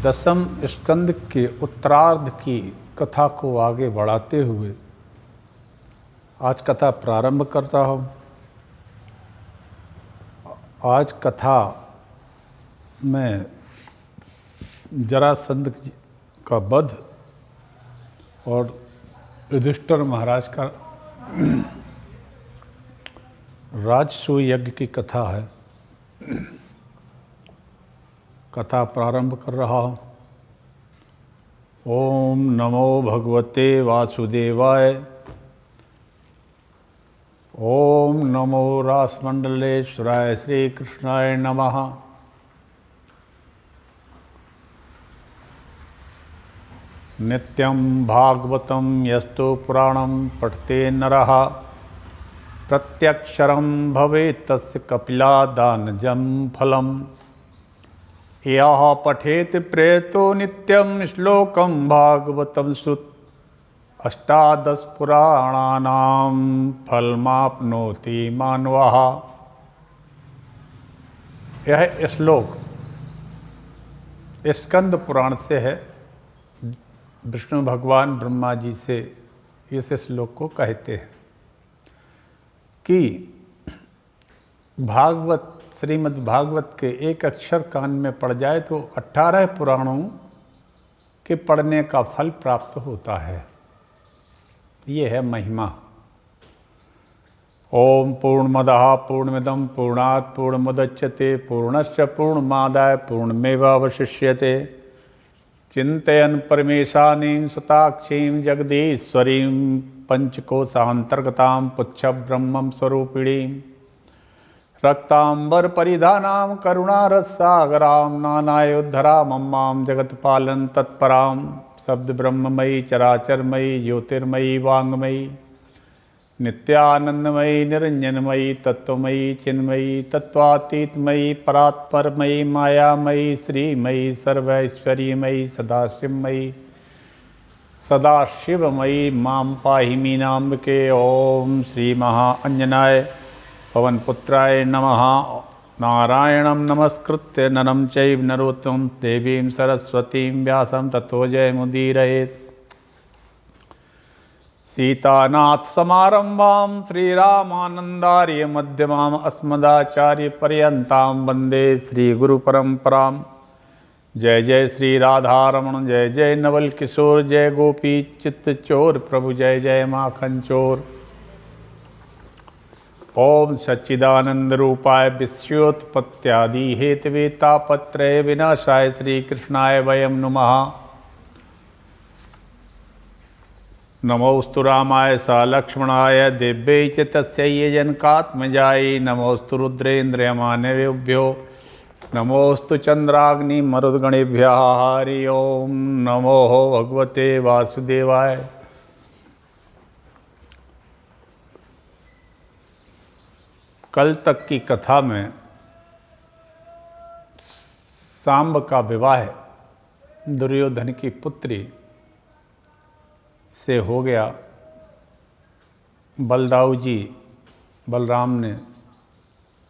दसम स्कंद के उत्तरार्ध की कथा को आगे बढ़ाते हुए आज कथा प्रारंभ करता हूँ। आज कथा में जरासंध का वध और युधिष्ठिर महाराज का राजसूय यज्ञ की कथा है। कथा प्रारंभ कर रहा हूँ। ओम नमो भगवते वासुदेवाय। ओम नमो रासमंडलेश्वराय श्री कृष्णाय नमः। नित्यं भागवतं यस्तु पुराणं पठते नरः प्रत्यक्षरं भवेत् तस्य कपिलादानजं फलम्। यः पठेत् प्रेतो नित्यं श्लोकं भागवतं श्रुत अष्टादश पुराणानां फलमाप्नोति मानवः। यह श्लोक स्कंद पुराण से है। विष्णु भगवान ब्रह्मा जी से इस श्लोक को कहते हैं कि भागवत श्रीमद् भागवत के एक अक्षर कान में पड़ जाए तो 18 पुराणों के पढ़ने का फल प्राप्त होता है। ये है महिमा। ओम पूर्णमदः पूर्णमिदं पूर्णात् पूर्णमुदच्यते पूर्णस्य पूर्णमादाय पूर्णमेवावशिष्यते। चिंतयन् परमेशानीं सताक्षीं जगदीश्वरीं पंचकोशान्तर्गतां पुच्छब्रह्मं स्वरूपिणीं रक्तांबर परिधानां करुणारससागरां नानायोद्धरामम्मां जगत्पालनं तत्परां शब्द ब्रह्ममयी चराचरमयी ज्योतिर्मयी वाङ्मयी नित्यानंदमयी निरंजनमयी तत्वमयी चिन्मयी तत्वातीतमयी परात्परमयी मायामयी श्रीमयी सर्वैश्वर्यमयी सदाशिवमयी मां पाहि मीनाम्बिके। ओम श्री महाअंजनाय पवनपुत्राय नमः। नारायणं नमस्कृत्य नरं चैव नरोत्तमं देवीं सरस्वतीं व्यासं ततो जयमुदीरयेत्। सीतानाथ समारंभां श्रीरामानंदार्य मध्यमाम् अस्मदाचार्य पर्यन्तां वन्दे श्रीगुरुपरम्परां। जय जय श्री राधारमण जय जय नवल किशोर जय गोपी चित्त चोर प्रभु जय जय माखन चोर। ओम सच्चिदानंद रूपाय विश्वोत्पत्त्यादि हेतवे तापत्रय विनाशाय श्री कृष्णाय वयं नुमः। नमोस्तु रामाय स लक्ष्मणाय दिव्यै च तस्यै जनकात्मजायै। नमोस्तु रुद्रेन्द्रयमानवेभ्यो नमोस्तु चंद्राग्नि मरुद्गणेभ्यः। हरि ओम नमो भगवते वासुदेवाय। कल तक की कथा में सांब का विवाह दुर्योधन की पुत्री से हो गया। बलदाऊ जी बलराम ने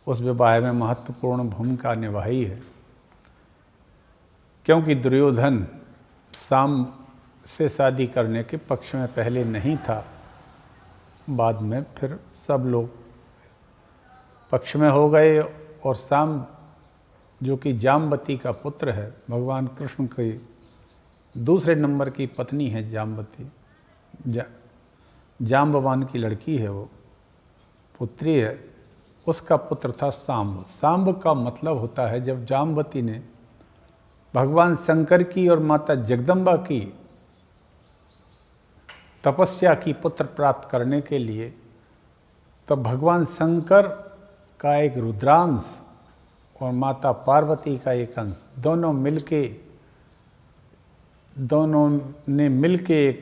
उस विवाह में महत्वपूर्ण भूमिका निभाई है, क्योंकि दुर्योधन सांब से शादी करने के पक्ष में पहले नहीं था। बाद में फिर सब लोग पक्ष में हो गए और सांब जो कि जाम्बती का पुत्र है, भगवान कृष्ण की दूसरे नंबर की पत्नी है जाम्बती, जाम्बवान की लड़की है, वो पुत्री है, उसका पुत्र था सांब। सांब का मतलब होता है जब जाम्बती ने भगवान शंकर की और माता जगदम्बा की तपस्या की पुत्र प्राप्त करने के लिए, तब भगवान शंकर का एक रुद्रांश और माता पार्वती का एक अंश दोनों ने मिलके एक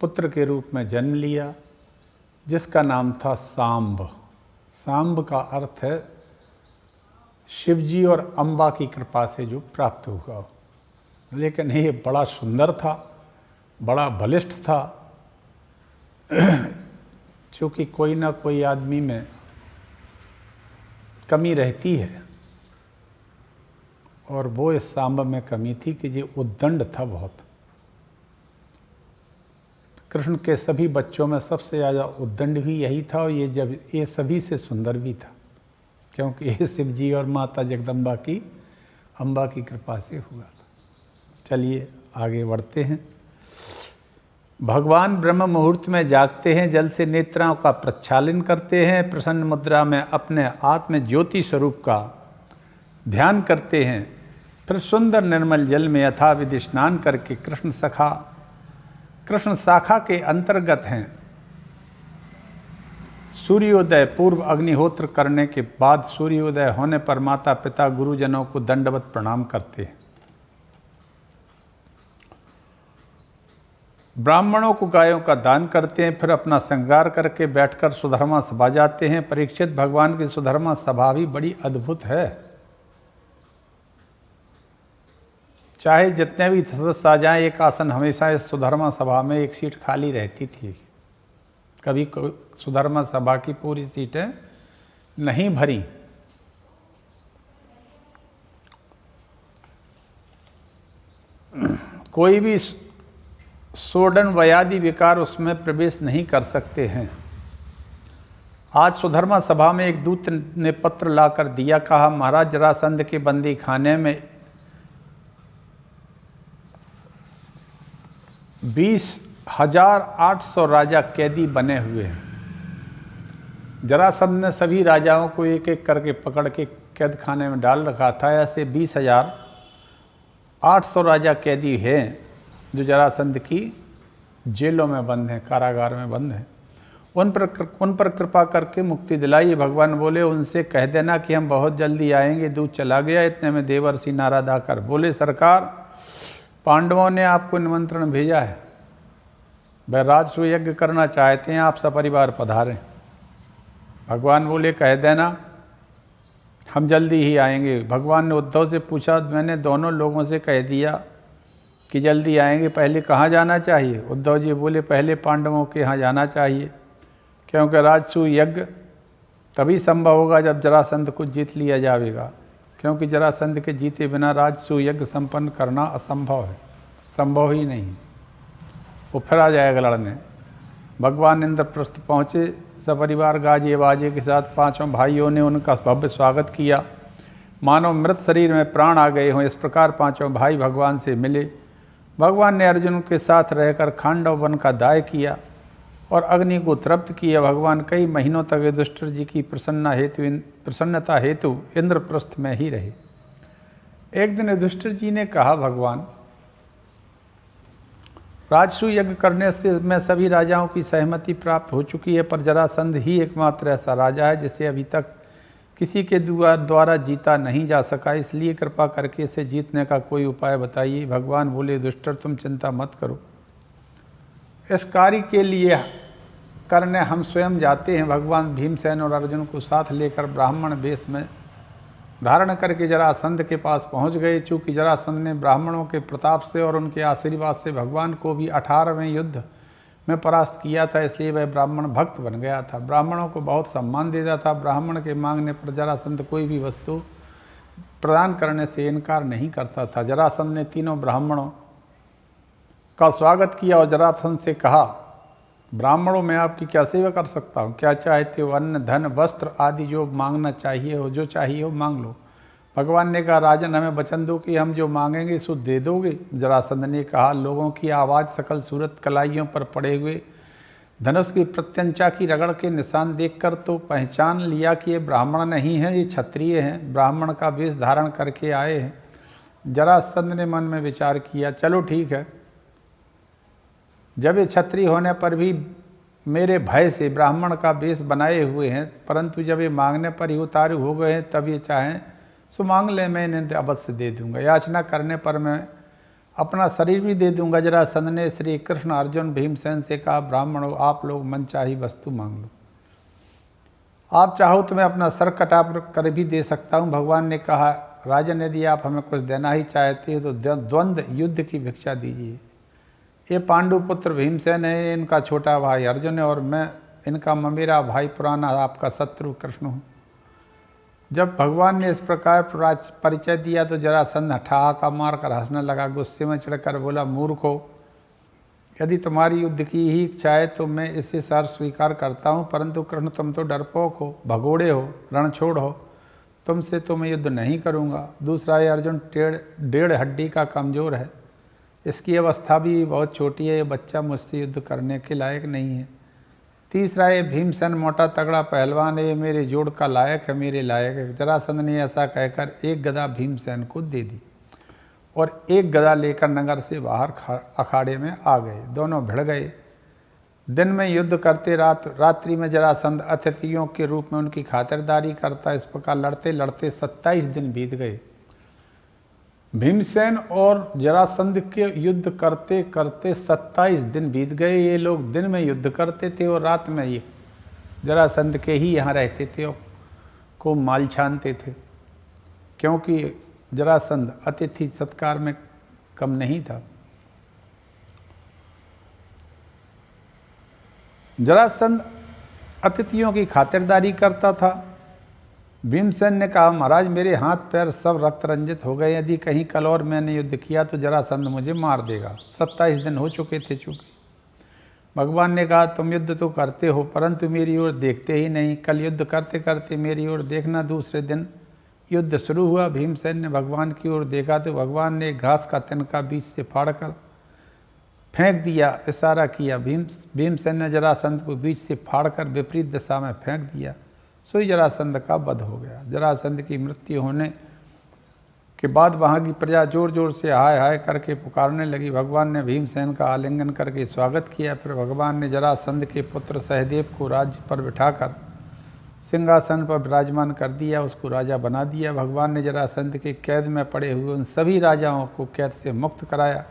पुत्र के रूप में जन्म लिया, जिसका नाम था सांब। सांब का अर्थ है शिवजी और अम्बा की कृपा से जो प्राप्त हुआ। लेकिन ये बड़ा सुंदर था, बड़ा बलिष्ठ था। क्योंकि कोई ना कोई आदमी में कमी रहती है और वो इस सांब में कमी थी कि ये उद्दंड था बहुत। कृष्ण के सभी बच्चों में सबसे ज़्यादा उद्दंड भी यही था, और ये सभी से सुंदर भी था, क्योंकि ये शिव जी और माता जगदम्बा की अम्बा की कृपा से हुआ था। चलिए आगे बढ़ते हैं। भगवान ब्रह्म मुहूर्त में जागते हैं, जल से नेत्रों का प्रक्षालन करते हैं, प्रसन्न मुद्रा में अपने आत्म ज्योति स्वरूप का ध्यान करते हैं। फिर सुंदर निर्मल जल में यथाविधि स्नान करके कृष्ण शाखा के अंतर्गत हैं। सूर्योदय पूर्व अग्निहोत्र करने के बाद सूर्योदय होने पर माता पिता गुरुजनों को दंडवत प्रणाम करते हैं। ब्राह्मणों को गायों का दान करते हैं, फिर अपना श्रृंगार करके बैठकर सुधर्मा सभा जाते हैं। परीक्षित, भगवान की सुधर्मा सभा भी बड़ी अद्भुत है। चाहे जितने भी सदस्य आ जाएं, एक आसन हमेशा इस सुधर्मा सभा में एक सीट खाली रहती थी। कभी सुधर्मा सभा की पूरी सीटें नहीं भरी। कोई भी सोडन वयादि विकार उसमें प्रवेश नहीं कर सकते हैं। आज सुधर्मा सभा में एक दूत ने पत्र लाकर दिया, कहा महाराज जरासंध के बंदी खाने में 20,800 राजा कैदी बने हुए हैं। जरासंध ने सभी राजाओं को एक एक करके पकड़ के कैद खाने में डाल रखा था। ऐसे 20,800 राजा कैदी हैं जो जरासंध की जेलों में बंद हैं, कारागार में बंद हैं। उन पर कृपा करके मुक्ति दिलाई। भगवान बोले उनसे कह देना कि हम बहुत जल्दी आएंगे। दूत चला गया। इतने में देवर्षि नारद आकर बोले, सरकार पांडवों ने आपको निमंत्रण भेजा है, वह राजसूय यज्ञ करना चाहते हैं, आप सपरिवार पधारें। भगवान बोले कह देना हम जल्दी ही आएंगे। भगवान ने उद्धव से पूछा, मैंने दोनों लोगों से कह दिया कि जल्दी आएंगे, पहले कहाँ जाना चाहिए? उद्धव जी बोले पहले पांडवों के यहाँ जाना चाहिए, क्योंकि राजसूय यज्ञ तभी संभव होगा जब जरासंध को जीत लिया जाएगा, क्योंकि जरासंध के जीते बिना राजसूय यज्ञ संपन्न करना असंभव है, संभव ही नहीं। वो फिर आ जाएगा लड़ने। भगवान इंद्रप्रस्थ पहुँचे, सपरिवार गाजे बाजे के साथ पांचों भाइयों ने उनका भव्य स्वागत किया, मानो मृत शरीर में प्राण आ गए हों। इस प्रकार पांचों भाई भगवान से मिले। भगवान ने अर्जुन के साथ रहकर खांडव वन का दाय किया और अग्नि को तृप्त किया। भगवान कई महीनों तक युधिष्ठिर जी की प्रसन्नता हेतु इंद्रप्रस्थ में ही रहे। एक दिन युधिष्ठिर जी ने कहा, भगवान राजसूय यज्ञ करने से मैं सभी राजाओं की सहमति प्राप्त हो चुकी है, पर जरासंध ही एकमात्र ऐसा राजा है जिसे अभी तक किसी के द्वारा जीता नहीं जा सका, इसलिए कृपा करके इसे जीतने का कोई उपाय बताइए। भगवान बोले, युधिष्ठिर तुम चिंता मत करो, इस कार्य के लिए करने हम स्वयं जाते हैं। भगवान भीमसेन और अर्जुन को साथ लेकर ब्राह्मण वेश में धारण करके जरासंध के पास पहुंच गए। चूँकि जरासंध ने ब्राह्मणों के प्रताप से और उनके आशीर्वाद से भगवान को भी 18वें युद्ध में परास्त किया था, इसलिए वह ब्राह्मण भक्त बन गया था। ब्राह्मणों को बहुत सम्मान देता था। ब्राह्मण के मांगने पर जरासंध कोई भी वस्तु प्रदान करने से इनकार नहीं करता था। जरासंध ने तीनों ब्राह्मणों का स्वागत किया और जरासंध से कहा, ब्राह्मणों में आपकी क्या सेवा कर सकता हूँ? क्या चाहते हो? अन्न, धन, वस्त्र आदि जो मांगना चाहिए हो, जो चाहिए हो मांग लो। भगवान ने कहा, राजन हमें वचन दो कि हम जो मांगेंगे सो दे दोगे? जरासंध ने कहा, लोगों की आवाज़ सकल सूरत कलाइयों पर पड़े हुए धनुष की प्रत्यंचा की रगड़ के निशान देखकर तो पहचान लिया कि ये ब्राह्मण नहीं है, ये क्षत्रिय हैं, ब्राह्मण का वेश धारण करके आए हैं। जरासंध ने मन में विचार किया, चलो ठीक है, जब ये क्षत्रिय होने पर भी मेरे भय से ब्राह्मण का वेश बनाए हुए हैं, परंतु जब ये मांगने पर ही उतारू हो गए हैं, तब ये चाहें सो मांग ले, मैं इन्हें अवश्य दे दूंगा। याचना करने पर मैं अपना शरीर भी दे दूंगा। जरासंध ने श्री कृष्ण, अर्जुन, भीमसेन से कहा, ब्राह्मणों आप लोग मनचाही वस्तु मांग लो, आप चाहो तो मैं अपना सर कटा कर भी दे सकता हूँ। भगवान ने कहा, राजन यदि आप हमें कुछ देना ही चाहते हैं तो द्वंद्व युद्ध की भिक्षा दीजिए। ये पांडुपुत्र भीमसेन है, इनका छोटा भाई अर्जुन है और मैं इनका मेरा भाई पुराना आपका शत्रु कृष्ण हूँ। जब भगवान ने इस प्रकार परिचय दिया तो जरासंध ठहाका मारकर हंसने लगा। गुस्से में चढ़कर बोला, मूर्खो, यदि तुम्हारी युद्ध की ही इच्छा है तो मैं इसे सार स्वीकार करता हूँ, परंतु कृष्ण तुम तो डरपोक हो, भगोड़े हो, रणछोड़ हो, तुमसे तो मैं युद्ध नहीं करूँगा। दूसरा, ये अर्जुन डेढ़ हड्डी का कमज़ोर है, इसकी अवस्था भी बहुत छोटी है, ये बच्चा मुझसे युद्ध करने के लायक नहीं है। तीसरा, ये भीमसेन मोटा तगड़ा पहलवान है, ये मेरे जोड़ का लायक है, मेरे लायक है। जरासंध ने ऐसा कहकर एक गदा भीमसेन को दे दी और एक गदा लेकर नगर से बाहर अखाड़े में आ गए। दोनों भिड़ गए। दिन में युद्ध करते, रात्रि में जरासंध अतिथियों के रूप में उनकी खातिरदारी करता। इस प्रकार लड़ते लड़ते 27 दिन बीत गए। भीमसेन और जरासंध के युद्ध करते करते 27 दिन बीत गए। ये लोग दिन में युद्ध करते थे और रात में ये जरासंध के ही यहाँ रहते थे और को माल छानते थे, क्योंकि जरासंध अतिथि सत्कार में कम नहीं था। जरासंध अतिथियों की खातिरदारी करता था। भीमसेन ने कहा, महाराज मेरे हाथ पैर सब रक्त रंजित हो गए, यदि कहीं कल और मैंने युद्ध किया तो जरासंध मुझे मार देगा। 27 दिन हो चुके थे चूंकि। भगवान ने कहा, तुम युद्ध तो करते हो परंतु मेरी ओर देखते ही नहीं, कल युद्ध करते करते मेरी ओर देखना। दूसरे दिन युद्ध शुरू हुआ। भीमसेन ने भगवान की ओर देखा तो भगवान ने घास का तिनका बीच से फाड़कर फेंक दिया, इशारा किया। भीमसेन ने जरासंध को बीच से फाड़कर विपरीत दिशा में फेंक दिया। सोई जरासंध का वध हो गया। जरासंध की मृत्यु होने के बाद वहाँ की प्रजा जोर जोर से हाय हाय करके पुकारने लगी। भगवान ने भीमसेन का आलिंगन करके स्वागत किया। फिर भगवान ने जरासंध के पुत्र सहदेव को राज्य पर बिठाकर सिंहासन पर विराजमान कर दिया, उसको राजा बना दिया। भगवान ने जरासंध के कैद में पड़े हुए उन सभी राजाओं को कैद से मुक्त कराया।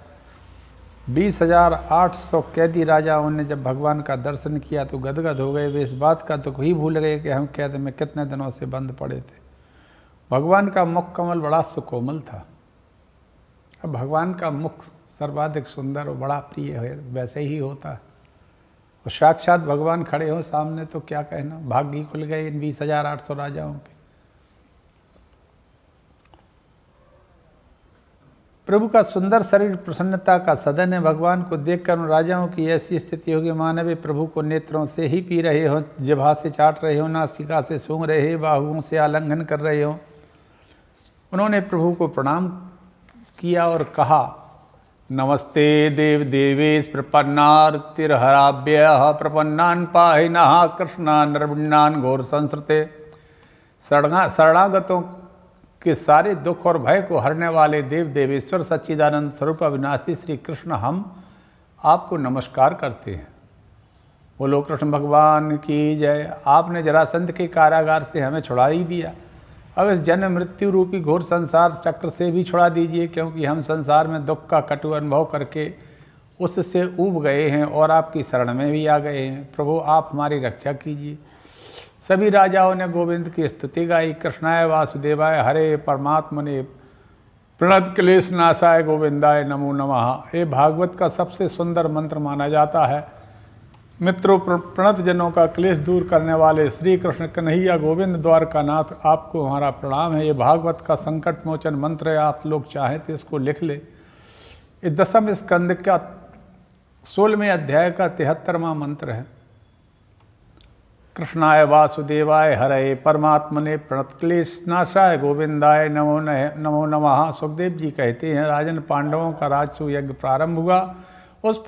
20,800 कैदी राजाओं ने जब भगवान का दर्शन किया तो गदगद हो गए। वे इस बात का दुख ही भूल गए कि हम कैद में कितने दिनों से बंद पड़े थे। भगवान का मुख कमल बड़ा सुकोमल था। अब भगवान का मुख सर्वाधिक सुंदर और बड़ा प्रिय है, वैसे ही होता है। और साक्षात भगवान खड़े हो सामने तो क्या कहना, भाग्य खुल गए इन 20,800 राजाओं के। प्रभु का सुंदर शरीर प्रसन्नता का सदन है। भगवान को देखकर उन राजाओं की ऐसी स्थिति होगी माने वे प्रभु को नेत्रों से ही पी रहे हो, जिह्वा से चाट रहे हो, नासिका से सूंघ रहे, बाहुओं से आलिंगन कर रहे हो। उन्होंने प्रभु को प्रणाम किया और कहा, नमस्ते देव देवेश प्रपन्नार्तिर्हराभ्य प्रपन्नान पाहिनः कृष्णान नरविण्णान घोर संस्कृते। शरणागतों के सारे दुख और भय को हरने वाले देव देवेश्वर सच्चिदानंद स्वरूप अविनाशी श्री कृष्ण, हम आपको नमस्कार करते हैं। बोलो कृष्ण भगवान की जय। आपने जरासंध के कारागार से हमें छुड़ा ही दिया। अब इस जन्म मृत्यु रूपी घोर संसार चक्र से भी छुड़ा दीजिए, क्योंकि हम संसार में दुख का कटु अनुभव करके उससे ऊब गए हैं और आपकी शरण में भी आ गए हैं। प्रभु आप हमारी रक्षा कीजिए। सभी राजाओं ने गोविंद की स्तुति गाई। कृष्णाय वासुदेवाय हरे परमात्मने प्रणत क्लेश नाशाय गोविंदाय नमो नमः। ये भागवत का सबसे सुंदर मंत्र माना जाता है। मित्रों, प्रणत जनों का क्लेश दूर करने वाले श्री कृष्ण कन्हैया गोविंद द्वारका नाथ, आपको हमारा प्रणाम है। ये भागवत का संकट मोचन मंत्र है। आप लोग चाहें तो इसको लिख ले। ये 10वें स्कंद का 16वें अध्याय का 73वां मंत्र है। कृष्णाय वासुदेवाय हरे परमात्मने प्रणतक्लेश नाशाय गोविंदाय नमो नमः। सुखदेव जी कहते हैं, राजन पांडवों का राजसूय यज्ञ प्रारंभ हुआ। उस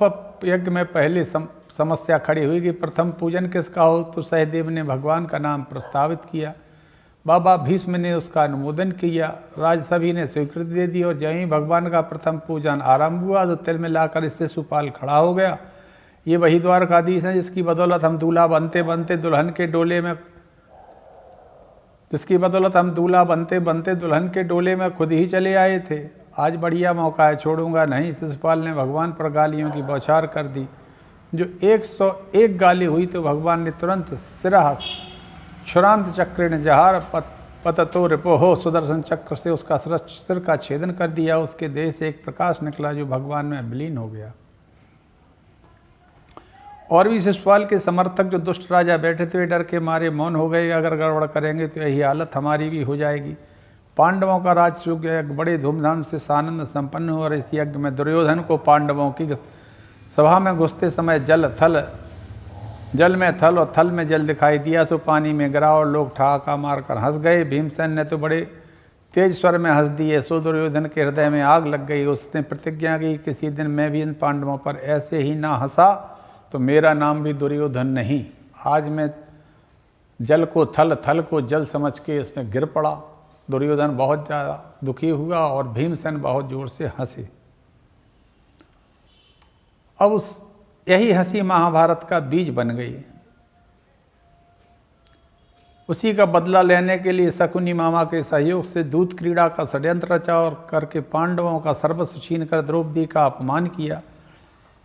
यज्ञ में पहले समस्या खड़ी हुई कि प्रथम पूजन किसका हो, तो सहदेव ने भगवान का नाम प्रस्तावित किया। बाबा भीष्म ने उसका अनुमोदन किया। राजसभी ने स्वीकृति दे दी और जब ही भगवान का प्रथम पूजन आरंभ हुआ तो तिल में लाकर इससे शिशुपाल खड़ा हो गया। ये वही द्वारकाधीश है जिसकी बदौलत हम दूल्हा बनते बनते दुल्हन के डोले में खुद ही चले आए थे। आज बढ़िया मौका है, छोड़ूंगा नहीं। शिशुपाल ने भगवान पर गालियों की बौछार कर दी। जो 101 गाली हुई तो भगवान ने तुरंत सिरा क्षुरांत चक्रेण जहार पततो रिपोहो, सुदर्शन चक्र से उसका सिर का छेदन कर दिया। उसके देह से एक प्रकाश निकला जो भगवान में विलीन हो गया और भी शिशुपाल के समर्थक जो दुष्ट राजा बैठे थे डर के मारे मौन हो गए, अगर गड़बड़ करेंगे तो यही हालत हमारी भी हो जाएगी। पांडवों का राज यज्ञ बड़े धूमधाम से सानंद संपन्न हुआ और इस यज्ञ में दुर्योधन को पांडवों की सभा में घुसते समय जल में थल और थल में जल दिखाई दिया, तो पानी में गिरा और लोग ठहाका मारकर हंस गए। भीमसेन ने तो बड़े तेज स्वर में हंस दिए, सो दुर्योधन के हृदय में आग लग गई। उसने प्रतिज्ञा की, किसी दिन मैं भी इन पांडवों पर ऐसे ही ना हंसा तो मेरा नाम भी दुर्योधन नहीं। आज मैं जल को थल, थल को जल समझ के इसमें गिर पड़ा। दुर्योधन बहुत ज़्यादा दुखी हुआ और भीमसेन बहुत जोर से हंसे। अब यही हंसी महाभारत का बीज बन गई। उसी का बदला लेने के लिए शकुनी मामा के सहयोग से दूत क्रीड़ा का षड्यंत्र रचा और करके पांडवों का सर्वस्व छीन कर द्रौपदी का अपमान किया।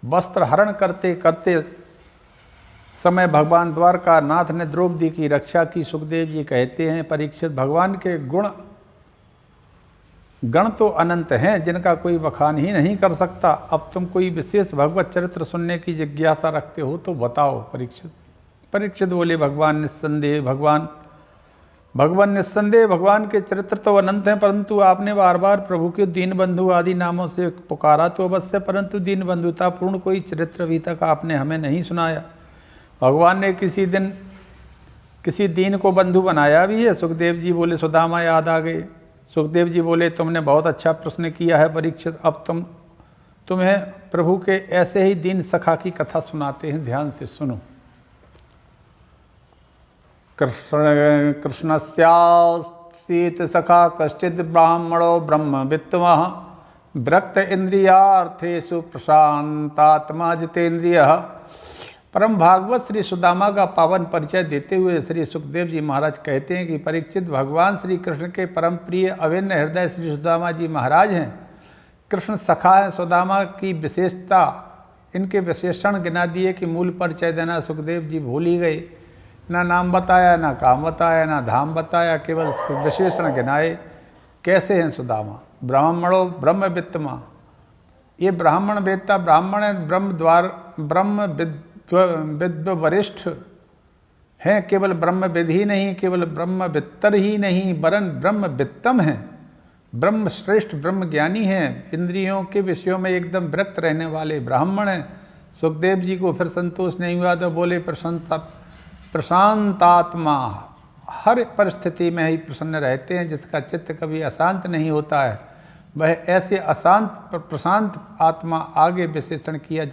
वस्त्र हरण करते करते समय भगवान द्वारका नाथ ने द्रौपदी की रक्षा की। सुखदेव जी कहते हैं, परीक्षित, भगवान के गण तो अनंत हैं जिनका कोई बखान ही नहीं कर सकता। अब तुम कोई विशेष भगवत चरित्र सुनने की जिज्ञासा रखते हो तो बताओ। परीक्षित बोले, भगवान निस्संदेह भगवान के चरित्र तो अनंत हैं, परंतु आपने बार बार प्रभु के दीनबंधु आदि नामों से पुकारा तो अवश्य, परंतु दीनबंधुता पूर्ण कोई चरित्र अभी तक आपने हमें नहीं सुनाया। भगवान ने किसी दीन को बंधु बनाया भी है? सुखदेव जी बोले, सुदामा याद आ गए। सुखदेव जी बोले, तुमने बहुत अच्छा प्रश्न किया है परीक्षित। अब तुम्हें प्रभु के ऐसे ही दीन सखा की कथा सुनाते हैं, ध्यान से सुनो। कृष्णस्यासीत सखा कश्चित् ब्राह्मणो ब्रह्म वित्तमः विरक्त इंद्रियार्थेषु प्रशांतात्मा जितेंद्रियः। परम भागवत श्री सुदामा का पावन परिचय देते हुए श्री सुखदेव जी महाराज कहते हैं कि परीक्षित, भगवान श्री कृष्ण के परम प्रिय अभिन्न हृदय श्री सुदामा जी महाराज हैं। कृष्ण सखा है। सुदामा की विशेषता, इनके विशेषण गिना दिए कि मूल परिचय देना सुखदेव जी भूल ही गए। ना नाम बताया, ना काम बताया, ना धाम बताया, केवल विशेषण गिनाए। कैसे हैं सुदामा? ब्राह्मणो ब्रह्म वित्तमा, ये ब्राह्मण वेत्ता ब्राह्मण है, ब्रह्म विद्व वरिष्ठ हैं। केवल ब्रह्म विद ही नहीं, केवल ब्रह्म वित्तर ही नहीं, वरन ब्रह्म वित्तम है, ब्रह्म श्रेष्ठ ब्रह्म ज्ञानी हैं। इंद्रियों के विषयों में एकदम विरक्त रहने वाले ब्राह्मण हैं। सुखदेव जी को फिर संतोष नहीं हुआ तो बोले, प्रशांतात्मा, हर परिस्थिति में ही प्रसन्न रहते हैं। जिसका चित्त कभी अशांत नहीं होता है, वह ऐसे अशांत प्रशांत आत्मा। आगे विशेषण किया,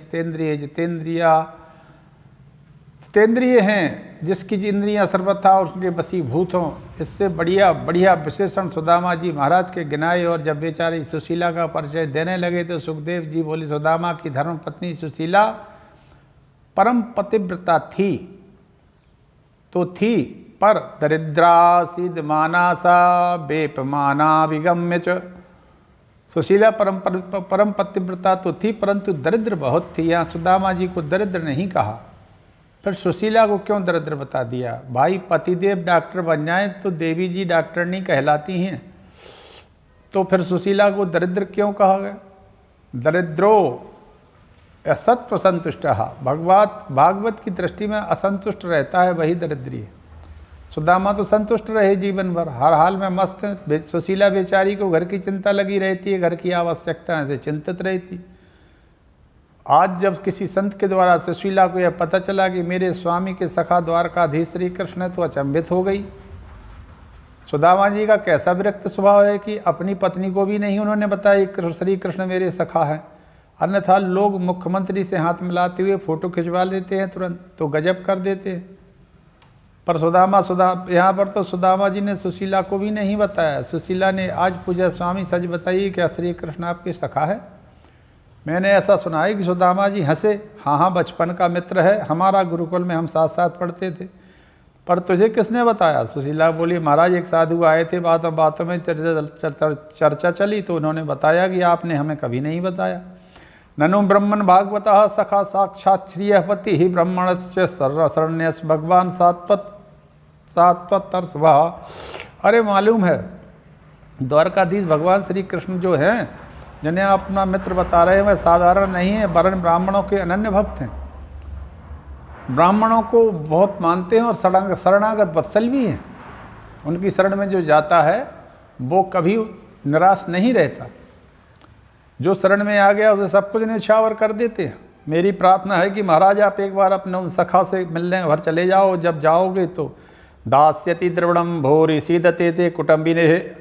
जितेंद्रिय हैं, जिसकी इंद्रियां सर्वथा उसके वशीभूत हों। इससे बढ़िया विशेषण सुदामा जी महाराज के गिनाए। और जब बेचारी सुशीला का परिचय देने लगे तो सुखदेव जी बोले, सुदामा की धर्म पत्नी सुशीला परम पतिव्रता थी तो थी, पर दरिद्रा सिद्धमानासा बेपमाना विगम्य च। सुशीला परम पतिव्रता तो थी, परंतु दरिद्र बहुत थी। यहाँ सुदामा जी को दरिद्र नहीं कहा। फिर सुशीला को क्यों दरिद्र बता दिया? भाई, पतिदेव डॉक्टर बन जाए तो देवी जी डॉक्टर नहीं कहलाती हैं, तो फिर सुशीला को दरिद्र क्यों कहा गया? दरिद्रो असत्व संतुष्ट। भागवत की दृष्टि में असंतुष्ट रहता है वही दरिद्री है। सुदामा तो संतुष्ट रहे जीवन भर, हर हाल में मस्त है। सुशीला बेचारी को घर की चिंता लगी रहती है, घर की आवश्यकता से चिंतित रहती। आज जब किसी संत के द्वारा सुशीला को यह पता चला कि मेरे स्वामी के सखा द्वारकाधीश श्री कृष्ण है, तो अचंभित हो गई। सुदामा जी का कैसा विरक्त स्वभाव है कि अपनी पत्नी को भी नहीं उन्होंने बताया श्री कृष्ण मेरे सखा है। अन्यथा लोग मुख्यमंत्री से हाथ मिलाते हुए फोटो खिंचवा लेते हैं तुरंत, तो गजब कर देते हैं। पर यहाँ पर तो सुदामा जी ने सुशीला को भी नहीं बताया। सुशीला ने आज पूजा, स्वामी सच बताइए, क्या श्री कृष्ण आपके सखा है? मैंने ऐसा सुना है कि सुदामा जी हंसे। हाँ, बचपन का मित्र है हमारा, गुरुकुल में हम साथ साथ पढ़ते थे। पर तुझे किसने बताया? सुशीला बोली, महाराज एक साधु आए थे, बातों में चर्चा चली तो उन्होंने बताया कि आपने हमें कभी नहीं बताया। ननु ब्रह्मण भागवतः सखा साक्षात् श्रियपति ही ब्रह्मणस्य शरण्यस भगवान सात्वतर स्वभाव। अरे मालूम है, द्वारकाधीश भगवान श्री कृष्ण जो हैं, जिन्हें अपना मित्र बता रहे हैं, वह साधारण नहीं है, वरन ब्राह्मणों के अनन्य भक्त हैं। ब्राह्मणों को बहुत मानते हैं और शरणागत वत्सल भी हैं। उनकी शरण में जो जाता है वो कभी निराश नहीं रहता। जो शरण में आ गया उसे सब कुछ न्यौछावर कर देते हैं। मेरी प्रार्थना है कि महाराज आप एक बार अपने उन सखा से मिलने घर चले जाओ। जब जाओगे तो दास्यति द्रविणम भोरी सीदते थे कुटुंबिने,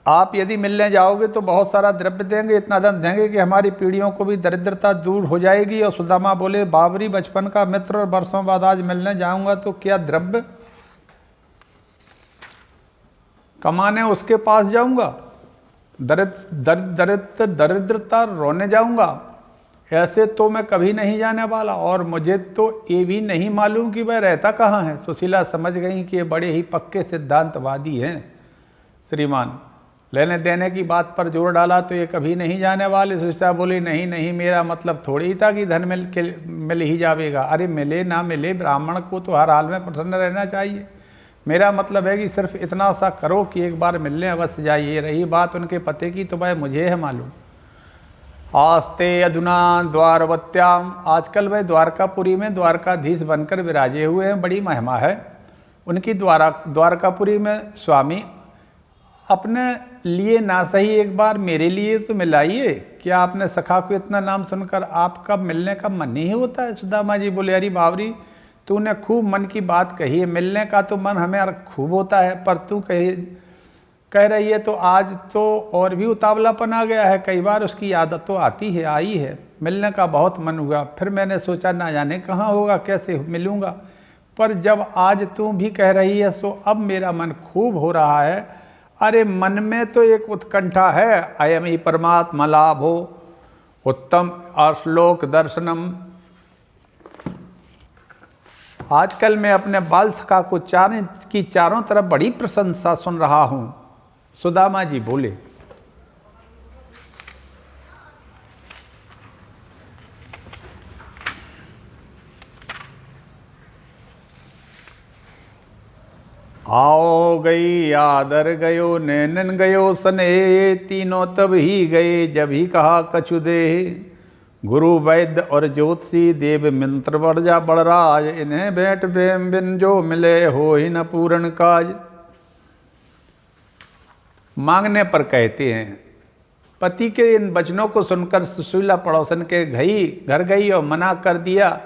आप यदि मिलने जाओगे तो बहुत सारा द्रव्य देंगे, इतना धन देंगे कि हमारी पीढ़ियों को भी दरिद्रता दूर हो जाएगी। और सुदामा बोले बाबरी बचपन का मित्र और वर्षों बाद आज मिलने जाऊंगा तो क्या द्रव्य कमाने उसके पास जाऊंगा, दरिद्रता रोने जाऊंगा, ऐसे तो मैं कभी नहीं जाने वाला। और मुझे तो ये भी नहीं मालूम कि वह रहता कहाँ है। सुशीला समझ गई कि ये बड़े ही पक्के सिद्धांतवादी हैं श्रीमान। लेने देने की बात पर जोर डाला तो ये कभी नहीं जाने वाले। सुशीला बोली नहीं नहीं, मेरा मतलब थोड़ी ही था कि धन मिल ही जाएगा। अरे मिले ना मिले, ब्राह्मण को तो हर हाल में प्रसन्न रहना चाहिए। मेरा मतलब है कि सिर्फ इतना सा करो कि एक बार मिलने अवश्य जाइए। रही बात उनके पते की तो वह मुझे है मालूम। आस्ते अधुना द्वारवत्याम, आजकल वह द्वारकापुरी में द्वारकाधीश बनकर विराजे हुए हैं, बड़ी महिमा है उनकी। द्वारकापुरी में स्वामी अपने लिए ना सही एक बार मेरे लिए तो मिलाइए। क्या आपने सखा को इतना नाम सुनकर आपका मिलने का मन नहीं होता है? सुदामा जी बोले अरे बावरी तूने खूब मन की बात कही है, मिलने का तो मन हमें खूब होता है, पर तू कह रही है तो आज तो और भी उतावलापन आ गया है। कई बार उसकी आदत तो आती है, आई है, मिलने का बहुत मन हुआ। फिर मैंने सोचा ना जाने कहाँ होगा, कैसे मिलूंगा, पर जब आज तू भी कह रही है सो अब मेरा मन खूब हो रहा है। अरे मन में तो एक उत्कंठा है, अयम ही परमात्मा लाभो उत्तम आश्लोक दर्शनम। आजकल मैं अपने बाल सखा को चारों तरफ बड़ी प्रशंसा सुन रहा हूं। सुदामा जी बोले आओ गई आदर गयो नैनन गयो सने, तीनों तब ही गए जब ही कहा कछु दे। गुरु वैद्य और ज्योतिषी देव मंत्र वर्जा बड़राज, इन्हें भेंट बेम बिन जो मिले हो ही न पूर्ण काज। मांगने पर कहते हैं। पति के इन वचनों को सुनकर सुशीला पड़ोसन के घर गई और मना कर दिया।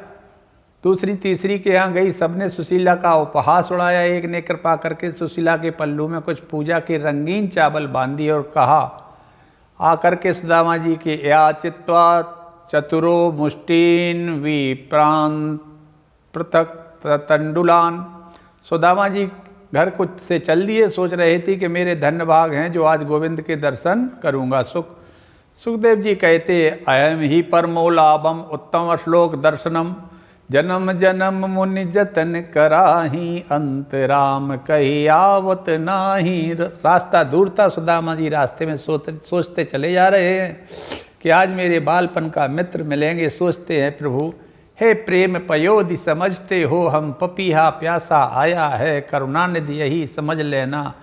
दूसरी तीसरी के यहाँ गई, सबने सुशीला का उपहास उड़ाया। एक ने कृपा करके सुशीला के पल्लू में कुछ पूजा के रंगीन चावल बांध दिए और कहा आकर के सुदामा जी के याचित्वा चतुरो मुष्टीन विप्रांत पृथक तंडुलान। सुदामा जी घर कुछ से चल दिए, सोच रहे थे कि मेरे धन्य भाग हैं जो आज गोविंद के दर्शन करूंगा। सुखदेव जी कहते अयम ही परमो लाभम उत्तम श्लोक दर्शनम, जन्म जन्म मुनि जतन कराही अंतराम कही आवत नाही। रास्ता दूर था, सुदामा जी रास्ते में सोचते चले जा रहे हैं कि आज मेरे बालपन का मित्र मिलेंगे। सोचते हैं प्रभु हे प्रेम पयोधि समझते हो, हम पपीहा प्यासा आया है, करुणानिधि यही समझ लेना।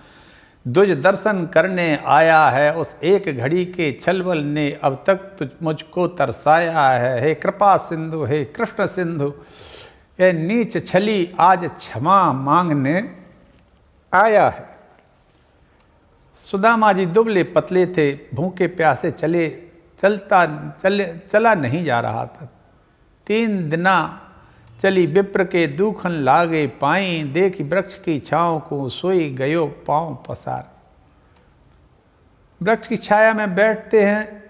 दुज दर्शन करने आया है, उस एक घड़ी के छलबल ने अब तक तुझ मुझको तरसाया है। हे कृपा सिंधु, हे कृष्ण सिंधु, ये नीच छली आज क्षमा मांगने आया है। सुदामा जी दुबले पतले थे, भूखे प्यासे चला नहीं जा रहा था। 3 दिना चली विप्र के दूखन लागे पाई, देखी वृक्ष की छाँव को सोई गयो पांव पसार। वृक्ष की छाया में बैठते हैं,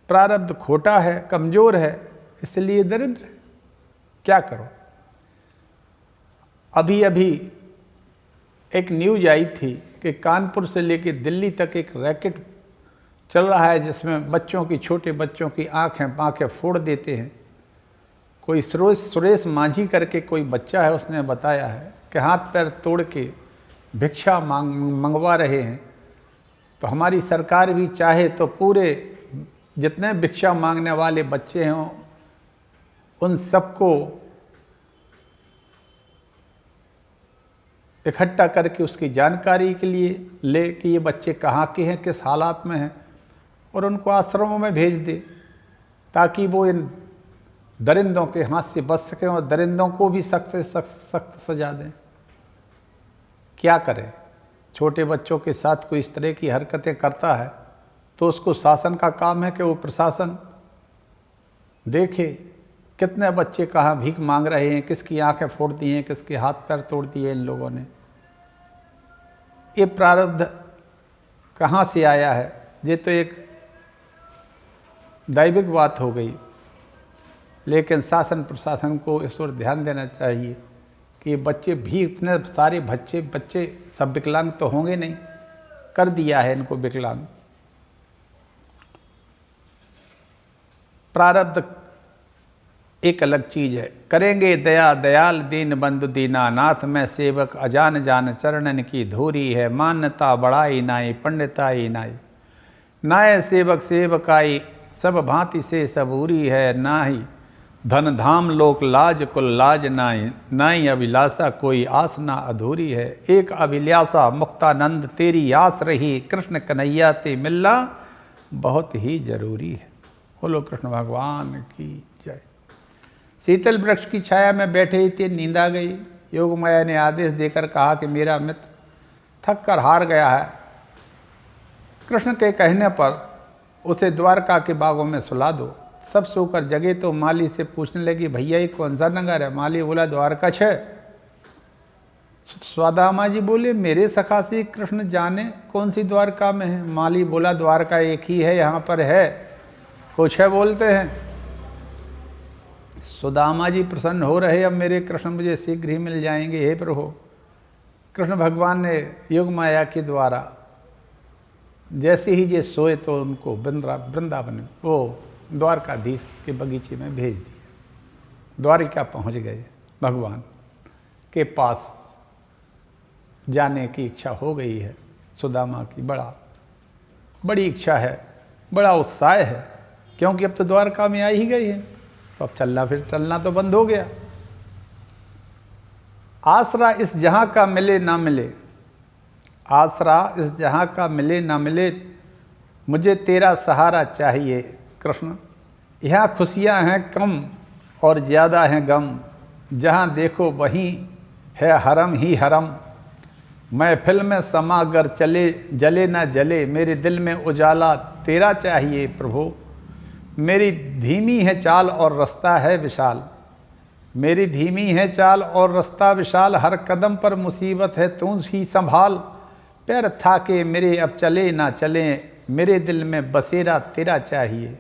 प्रारब्ध खोटा है, कमजोर है, इसलिए दरिद्र है। क्या करो। अभी अभी एक न्यूज आई थी कि कानपुर से लेकर दिल्ली तक एक रैकेट चल रहा है जिसमें बच्चों की, छोटे बच्चों की आंखें फोड़ देते हैं। कोई सुरेश माझी करके कोई बच्चा है, उसने बताया है कि हाथ पैर तोड़ के भिक्षा मंगवा रहे हैं। तो हमारी सरकार भी चाहे तो पूरे जितने भिक्षा मांगने वाले बच्चे हैं उन सबको इकट्ठा करके उसकी जानकारी के लिए ले कि ये बच्चे कहाँ के हैं, किस हालात में हैं, और उनको आश्रमों में भेज दे ताकि वो इन दरिंदों के हाथ से बच सकें और दरिंदों को भी सख्त से सख्त सजा दें। क्या करें? छोटे बच्चों के साथ कोई इस तरह की हरकतें करता है तो उसको शासन का काम है कि वो प्रशासन देखे कितने बच्चे कहाँ भीख मांग रहे हैं, किसकी आंखें फोड़ दी हैं, किसके हाथ पैर तोड़ दिए इन लोगों ने। ये प्रारब्ध कहाँ से आया है? ये तो एक दैविक बात हो गई, लेकिन शासन प्रशासन को इस पर ध्यान देना चाहिए कि बच्चे भी इतने सारे बच्चे सब विकलांग तो होंगे नहीं, कर दिया है इनको विकलांग। प्रारब्ध एक अलग चीज है। करेंगे दया दयाल दीन बंधु दीना नाथ, में सेवक अजान जान चरणन की धूरी है। मान्यता बड़ाई नाई पंडिताई नाई, नाय सेवक सेवकाई सब भांति से सबूरी है। ना ही धन धाम लोक लाज कुल लाज नाई, नाई अभिलाषा कोई आस ना अधूरी है। एक अभिलाषा मुक्तानंद तेरी आस रही, कृष्ण कन्हैया ते मिलना बहुत ही जरूरी है। बोलो कृष्ण भगवान की जय। शीतल वृक्ष की छाया में बैठे ही थे, नींद आ गई। योग माया ने आदेश देकर कहा कि मेरा मित्र थक कर हार गया है। कृष्ण के कहने पर उसे द्वारका के बागों में सुला दो। सब सोकर जगे तो माली से पूछने लगी, भैया ये कौन सा नगर है? माली बोला द्वारका है। सुदामा जी बोले, मेरे सखा से कृष्ण जाने कौन सी द्वारका में है। माली बोला, द्वारका एक ही है, यहाँ पर है, कुछ है बोलते हैं। सुदामा जी प्रसन्न हो रहे, अब मेरे कृष्ण मुझे शीघ्र ही मिल जाएंगे, हे प्रभु। कृष्ण भगवान ने योग माया के द्वारा जैसे ही ये सोए तो उनको वृंदावन वो द्वारकाधीश के बगीचे में भेज दिया। द्वारिका पहुंच गए, भगवान के पास जाने की इच्छा हो गई है। सुदामा की बड़ी इच्छा है, बड़ा उत्साह है, क्योंकि अब तो द्वारका में आ ही गई है, तो अब चलना तो बंद हो गया। आसरा इस जहां का मिले ना मिले, आसरा इस जहां का मिले ना मिले, मुझे तेरा सहारा चाहिए कृष्ण। यहाँ खुशियाँ हैं कम और ज़्यादा हैं गम, जहाँ देखो वहीं है हरम ही हरम। महफिल में समागर चले जले ना जले, मेरे दिल में उजाला तेरा चाहिए प्रभु। मेरी धीमी है चाल और रास्ता है विशाल, मेरी धीमी है चाल और रास्ता विशाल। हर कदम पर मुसीबत है तू ही संभाल। पैर थाके मेरे अब चले ना चले, मेरे दिल में बसेरा तेरा चाहिए।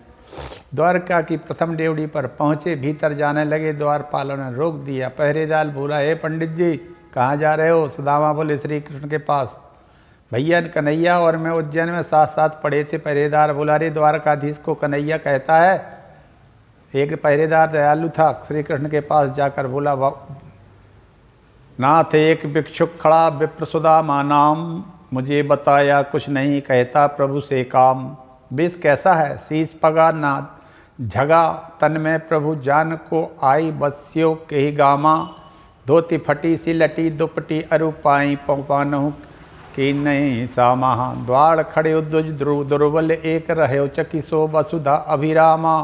द्वारका की प्रथम डेवड़ी पर पहुँचे, भीतर जाने लगे। द्वारपालों ने रोक दिया। पहरेदार बोला, हे पंडित जी कहाँ जा रहे हो? सुदामा बोले, श्री कृष्ण के पास। भैया कन्हैया और मैं उज्जैन में साथ साथ पढ़े थे। पहरेदार बोला, अरे द्वारकाधीश को कन्हैया कहता है। एक पहरेदार दयालु था, श्री कृष्ण के पास जाकर बोला, नाथ एक भिक्षुक खड़ा विप्र सुदामा नाम, मुझे बताया कुछ नहीं कहता प्रभु से काम। बेस कैसा है? शीश पगा नाथ झगा तन में प्रभु जान को आई, बस्यो के ही गामा। धोती फटी सी लटी दुपटी अरु पाई, पौपानहु की नहीं सामा। द्वार खड़े दुर्बल एक रहे, चकी सो वसुधा अभिरामा।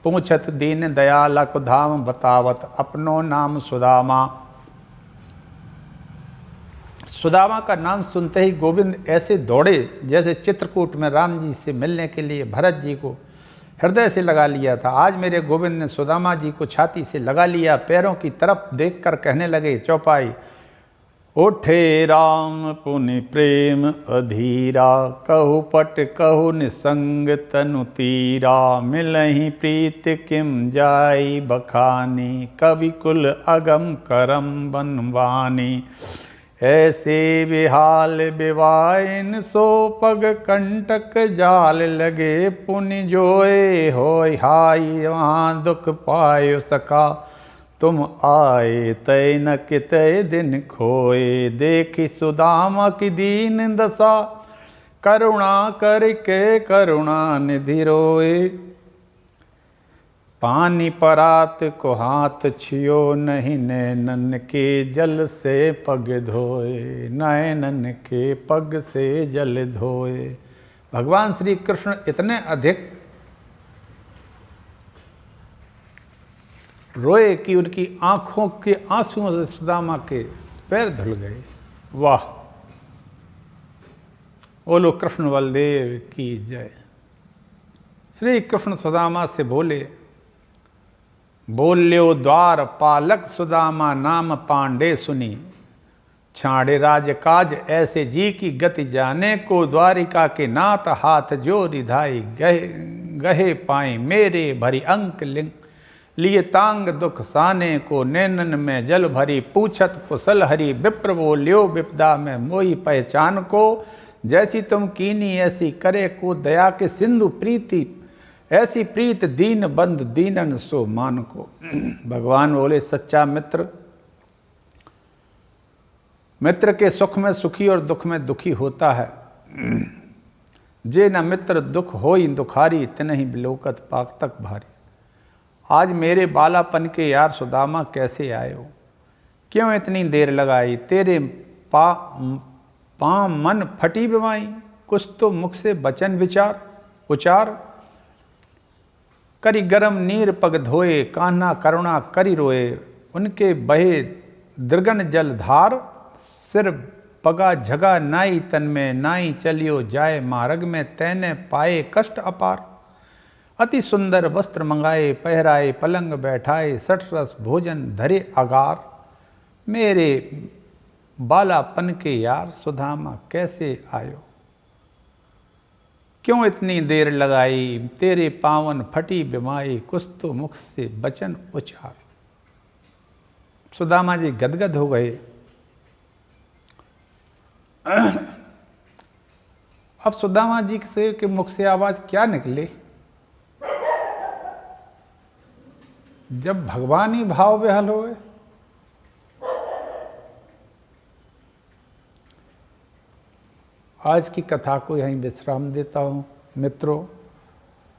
पूछत दीन दयाल अकुधाम, बतावत अपनो नाम सुदामा। सुदामा का नाम सुनते ही गोविंद ऐसे दौड़े जैसे चित्रकूट में राम जी से मिलने के लिए भरत जी को हृदय से लगा लिया था। आज मेरे गोविंद ने सुदामा जी को छाती से लगा लिया। पैरों की तरफ देखकर कहने लगे, चौपाई उठे राम पुनि प्रेम अधीरा, कहु पट कहु निसंग तनु तीरा। मिलहि प्रीत किम जाई बखानी, कवि कुल अगम करम बनवानी। ऐसे विहाल विवाइन सो पग कंटक जाल लगे, पुनि जोए होय हाय वहाँ दुख पायो सका। तुम आए तय न कितय दिन खोए, देखी सुदामा की दीन दशा। करुणा करके करुणा निधि रोए, पानी परात को हाथ छियो नहीं, नैनन के जल से पग धोए, नैनन के पग से जल धोए। भगवान श्री कृष्ण इतने अधिक रोए कि उनकी आंखों के आंसुओं से सुदामा के पैर धुल गए। वाह, बोलो कृष्ण बलदेव की जय। श्री कृष्ण सुदामा से बोले, बोल्यो द्वार पालक सुदामा नाम पांडे सुनी, छाड़े राज काज ऐसे जी की गति जाने को, द्वारिका के नाथ हाथ जो रिधाई गहे पाए मेरे भरी अंक लिंग, लिए तांग दुख साने को, नैनन में जल भरी पूछत कुशल हरि, विप्र बोल्यो विपदा में मोई पहचान को, जैसी तुम कीनी ऐसी करे को, दया के सिंधु प्रीति ऐसी प्रीत दीन बंद दीनन सो मान को। भगवान बोले, सच्चा मित्र मित्र के सुख में सुखी और दुख में दुखी होता है। जे न मित्र दुख होई दुखारी, तिनहि बिलोकत पाक तक भारी। आज मेरे बालापन के यार सुदामा कैसे आए हो, क्यों इतनी देर लगाई, तेरे पाँव मन फटी बिमाई, कुछ तो मुख से वचन विचार उचार, करी गरम नीर पग धोए, कान्हा करुणा करी रोए, उनके बहे दृगन जल धार, सिर पगा झगा नाई तन में, नाई चलियो जाए मार्ग में, तैने पाए कष्ट अपार, अति सुंदर वस्त्र मंगाए पहराए, पलंग बैठाए सठ रस भोजन धरे अगार, मेरे बालापन के यार सुदामा कैसे आयो, क्यों इतनी देर लगाई, तेरे पावन फटी बिमाई, कुछ तो मुख से वचन उचार। सुदामा जी गदगद हो गए। अब सुदामा जी से के मुख से आवाज क्या निकले, जब भगवान ही भाव विहल हो गए। आज की कथा को यहीं विश्राम देता हूँ मित्रों,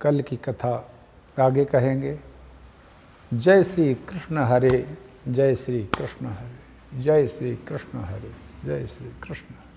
कल की कथा आगे कहेंगे। जय श्री कृष्ण हरे, जय श्री कृष्ण हरे, जय श्री कृष्ण हरे, जय श्री कृष्ण हरे।